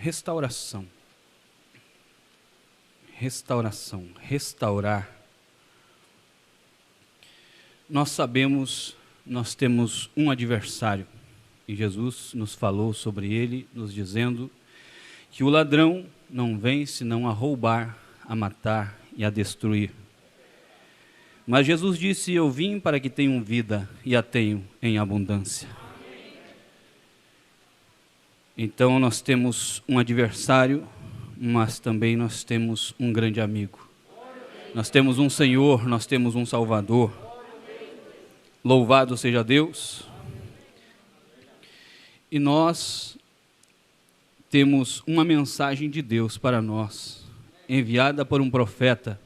Restauração. Restauração, restaurar. Nós sabemos, nós temos um adversário, e Jesus nos falou sobre ele, nos dizendo que o ladrão não vem senão a roubar, a matar e a destruir. Mas Jesus disse: eu vim para que tenham vida e a tenham em abundância. Então nós temos um adversário, mas também nós temos um grande amigo. Nós temos um Senhor, nós temos um Salvador. Louvado seja Deus. E nós temos uma mensagem de Deus para nós, enviada por um profeta.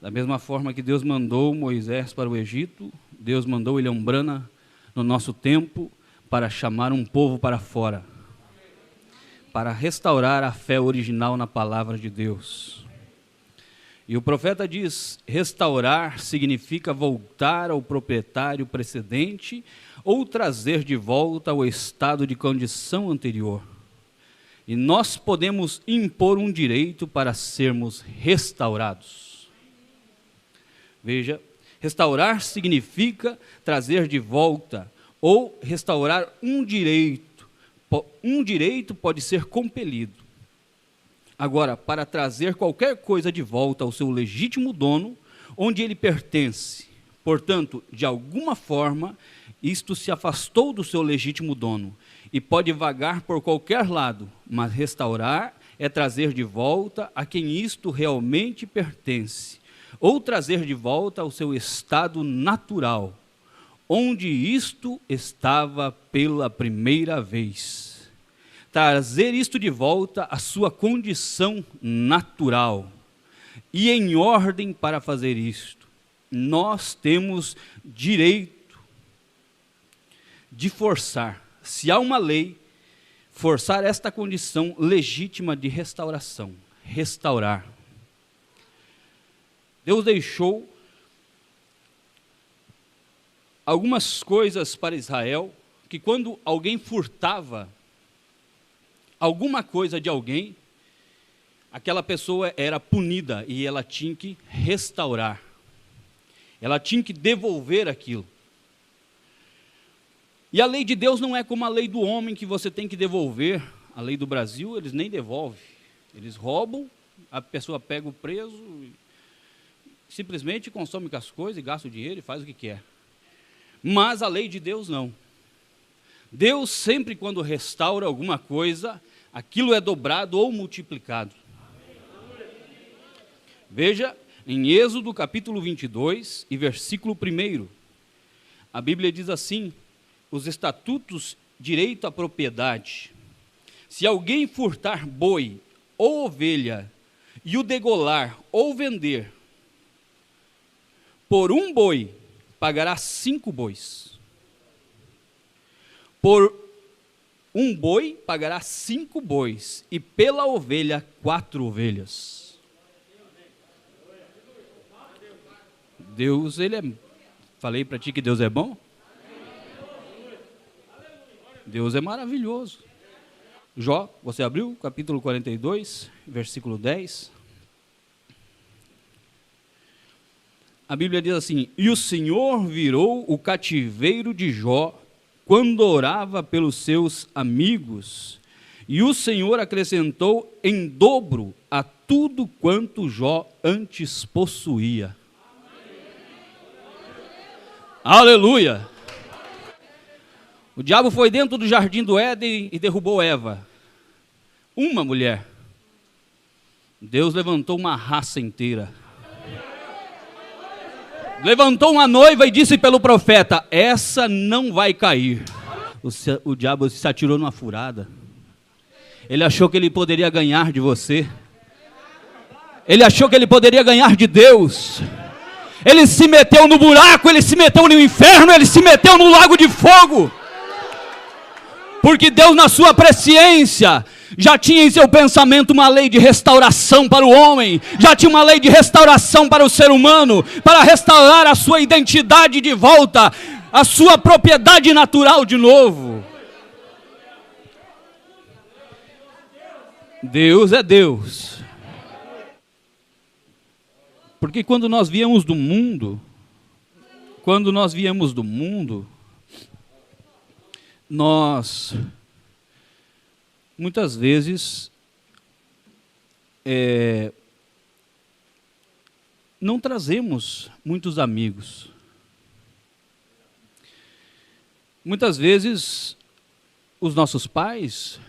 Da mesma forma que Deus mandou Moisés para o Egito, Deus mandou William Branham no nosso tempo para chamar um povo para fora, para restaurar a fé original na palavra de Deus. E o profeta diz: restaurar significa voltar ao proprietário precedente ou trazer de volta ao estado de condição anterior. E nós podemos impor um direito para sermos restaurados. Veja, restaurar significa trazer de volta ou restaurar um direito. Um direito pode ser compelido. Agora, para trazer qualquer coisa de volta ao seu legítimo dono, onde ele pertence, portanto, de alguma forma, isto se afastou do seu legítimo dono e pode vagar por qualquer lado, mas restaurar é trazer de volta a quem isto realmente pertence, ou trazer de volta ao seu estado natural, onde isto estava pela primeira vez. Trazer isto de volta à sua condição natural. E em ordem para fazer isto, nós temos direito de forçar, se há uma lei, forçar esta condição legítima de restauração, restaurar. Deus deixou algumas coisas para Israel, que quando alguém furtava alguma coisa de alguém, aquela pessoa era punida e ela tinha que restaurar. Ela tinha que devolver aquilo. E a lei de Deus não é como a lei do homem, que você tem que devolver. A lei do Brasil, eles nem devolvem. Eles roubam, a pessoa pega o preso, simplesmente consome com as coisas e gasta o dinheiro e faz o que quer. Mas a lei de Deus não. Deus sempre, quando restaura alguma coisa, aquilo é dobrado ou multiplicado. Veja, em Êxodo capítulo 22 e versículo 1, a Bíblia diz assim: os estatutos, direito à propriedade. Se alguém furtar boi ou ovelha e o degolar ou vender, por um boi pagará 5 bois. Por um boi pagará 5 bois, e pela ovelha 4 ovelhas. Deus, ele é... Falei para ti que Deus é bom? Deus é maravilhoso. Jó, você abriu? Capítulo 42, versículo 10. A Bíblia diz assim: e o Senhor virou o cativeiro de Jó quando orava pelos seus amigos, e o Senhor acrescentou em dobro a tudo quanto Jó antes possuía. Aleluia! O diabo foi dentro do jardim do Éden e derrubou Eva. Uma mulher. Deus levantou uma raça inteira. Levantou uma noiva e disse pelo profeta: essa não vai cair. O diabo se atirou numa furada. Ele achou que ele poderia ganhar de você. Ele achou que ele poderia ganhar de Deus. Ele se meteu no buraco, ele se meteu no inferno, ele se meteu no lago de fogo. Porque Deus, na sua presciência, já tinha em seu pensamento uma lei de restauração para o homem, já tinha uma lei de restauração para o ser humano, para restaurar a sua identidade de volta, a sua propriedade natural de novo. Deus é Deus. Porque quando nós viemos do mundo, nós muitas vezes não trazemos muitos amigos. Muitas vezes os nossos pais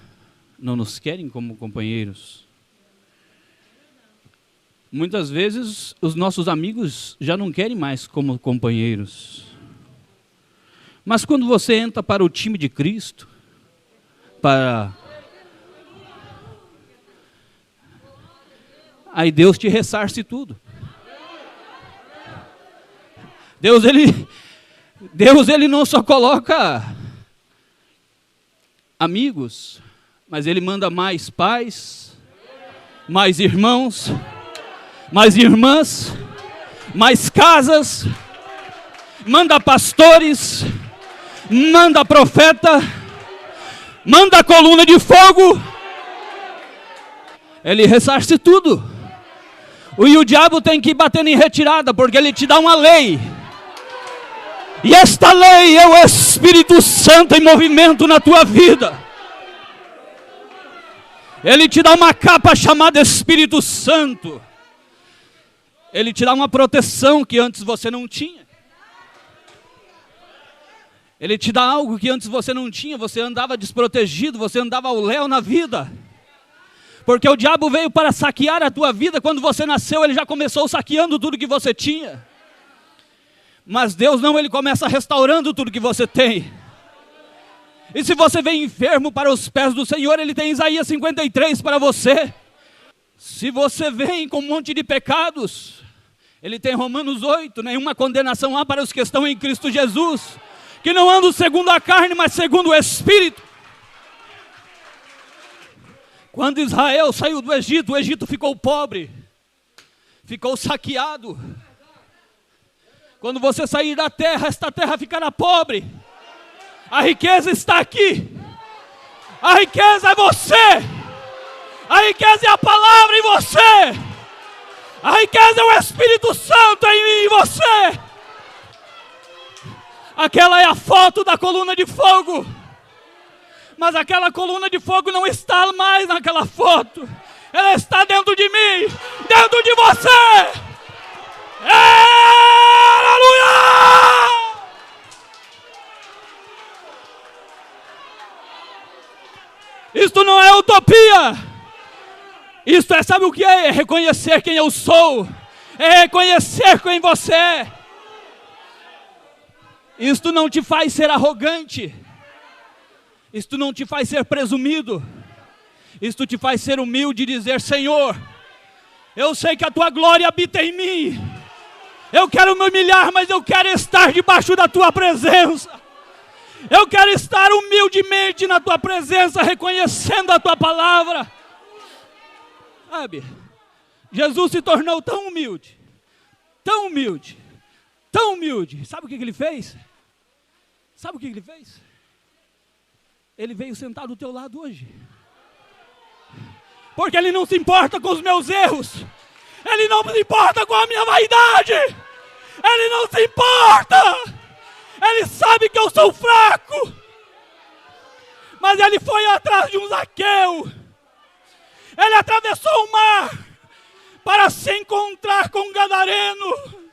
não nos querem como companheiros. Muitas vezes os nossos amigos já não querem mais como companheiros. Mas quando você entra para o time de Cristo, aí Deus te ressarce tudo. Deus ele não só coloca amigos, mas Ele manda mais pais, mais irmãos, mais irmãs, mais casas, manda pastores, manda profeta, manda coluna de fogo. Ele ressarce tudo. E o diabo tem que ir batendo em retirada, porque ele te dá uma lei. E esta lei é o Espírito Santo em movimento na tua vida. Ele te dá uma capa chamada Espírito Santo. Ele te dá uma proteção que antes você não tinha. Ele te dá algo que antes você não tinha. Você andava desprotegido, você andava ao léu na vida. Porque o diabo veio para saquear a tua vida. Quando você nasceu, ele já começou saqueando tudo que você tinha. Mas Deus não, Ele começa restaurando tudo que você tem. E se você vem enfermo para os pés do Senhor, Ele tem Isaías 53 para você. Se você vem com um monte de pecados, Ele tem Romanos 8, nenhuma condenação há para os que estão em Cristo Jesus, que não andam segundo a carne, mas segundo o Espírito. Quando Israel saiu do Egito, o Egito ficou pobre, ficou saqueado. Quando você sair da terra, esta terra ficará pobre. A riqueza está aqui. A riqueza é você. A riqueza é a palavra em você. A riqueza é o Espírito Santo em mim e você. Aquela é a foto da coluna de fogo. Mas aquela coluna de fogo não está mais naquela foto. Ela está dentro de mim, dentro de você. Aleluia! Isto não é utopia. Isto é, sabe o que é? É reconhecer quem eu sou. É reconhecer quem você é. Isto não te faz ser arrogante. Isto não te faz ser presumido. Isto te faz ser humilde e dizer: Senhor, eu sei que a tua glória habita em mim. Eu quero me humilhar, mas eu quero estar debaixo da tua presença. Eu quero estar humildemente na tua presença, reconhecendo a tua palavra. Sabe, Jesus se tornou tão humilde, tão humilde, tão humilde. Sabe o que ele fez? Sabe o que ele fez? Ele veio sentar do teu lado hoje. Porque Ele não se importa com os meus erros. Ele não se importa com a minha vaidade. Ele não se importa. Ele sabe que eu sou fraco. Mas Ele foi atrás de um Zaqueu. Ele atravessou o mar para se encontrar com um gadareno.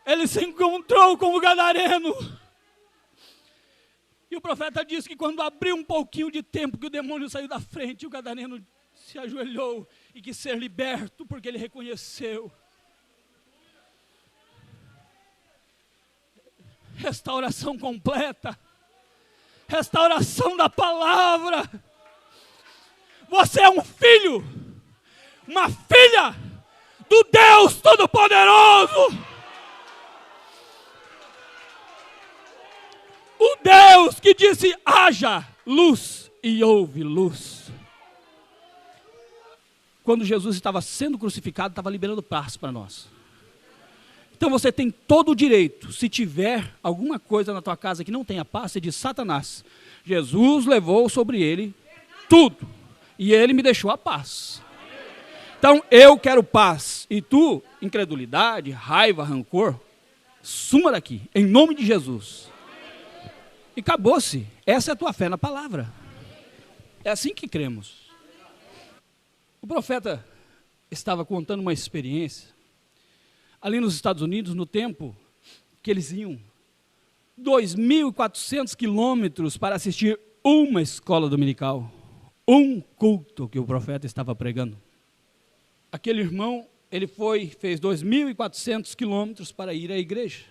Ele se encontrou com o gadareno. E o profeta diz que quando abriu um pouquinho de tempo que o demônio saiu da frente, o gadareno se ajoelhou e quis ser liberto, porque ele reconheceu. Restauração completa. Restauração da palavra. Você é um filho, uma filha do Deus Todo-Poderoso. O Deus que disse: haja luz, e houve luz. Quando Jesus estava sendo crucificado, estava liberando paz para nós. Então você tem todo o direito, se tiver alguma coisa na tua casa que não tenha paz, você diz: Satanás, Jesus levou sobre ele tudo, e ele me deixou a paz. Então eu quero paz, e tu, incredulidade, raiva, rancor, suma daqui, em nome de Jesus. E acabou-se. Essa é a tua fé na palavra. É assim que cremos. O profeta estava contando uma experiência ali nos Estados Unidos, no tempo que eles iam 2.400 quilômetros para assistir uma escola dominical, um culto que o profeta estava pregando. Aquele irmão, ele fez 2.400 quilômetros para ir à igreja.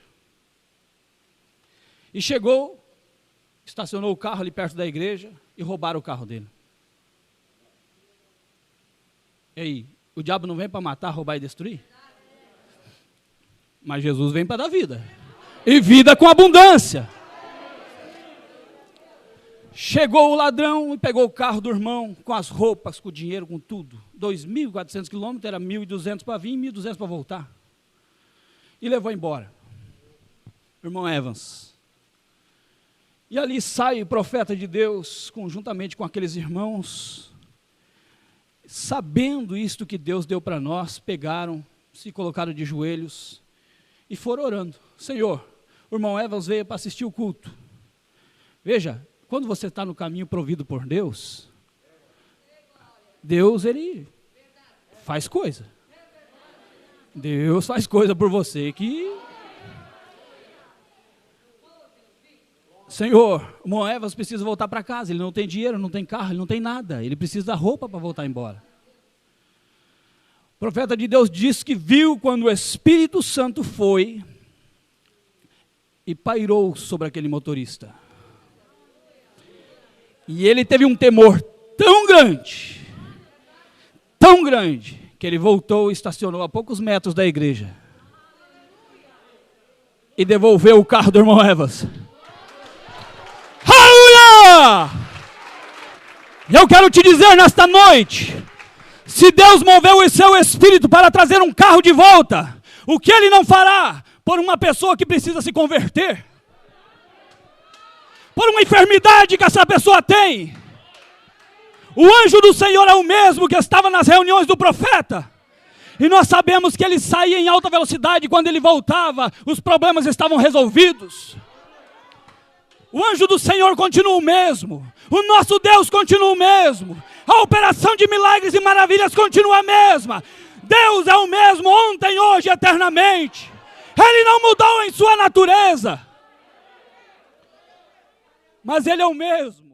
E chegou, estacionou o carro ali perto da igreja e roubaram o carro dele. E aí, o diabo não vem para matar, roubar e destruir? Mas Jesus vem para dar vida. E vida com abundância. Chegou o ladrão e pegou o carro do irmão, com as roupas, com o dinheiro, com tudo. 2.400 quilômetros, era 1.200 para vir e 1.200 para voltar. E levou embora. Irmão Evans. E ali sai o profeta de Deus, conjuntamente com aqueles irmãos, sabendo isto que Deus deu para nós, pegaram, se colocaram de joelhos e foram orando. Senhor, o irmão Evans veio para assistir o culto. Veja, quando você está no caminho provido por Deus, Deus, ele faz coisa. Deus faz coisa por você que... Senhor, o irmão Evans precisa voltar para casa, ele não tem dinheiro, não tem carro, ele não tem nada, ele precisa da roupa para voltar embora. O profeta de Deus disse que viu quando o Espírito Santo foi e pairou sobre aquele motorista. E ele teve um temor tão grande, que ele voltou e estacionou a poucos metros da igreja. E devolveu o carro do irmão Evans. Aleluia! Eu quero te dizer nesta noite, se Deus moveu o seu espírito para trazer um carro de volta, o que Ele não fará por uma pessoa que precisa se converter? Por uma enfermidade que essa pessoa tem. O anjo do Senhor é o mesmo que estava nas reuniões do profeta. E nós sabemos que ele saía em alta velocidade, quando ele voltava, os problemas estavam resolvidos. O anjo do Senhor continua o mesmo. O nosso Deus continua o mesmo. A operação de milagres e maravilhas continua a mesma. Deus é o mesmo ontem, hoje e eternamente. Ele não mudou em sua natureza. Mas Ele é o mesmo.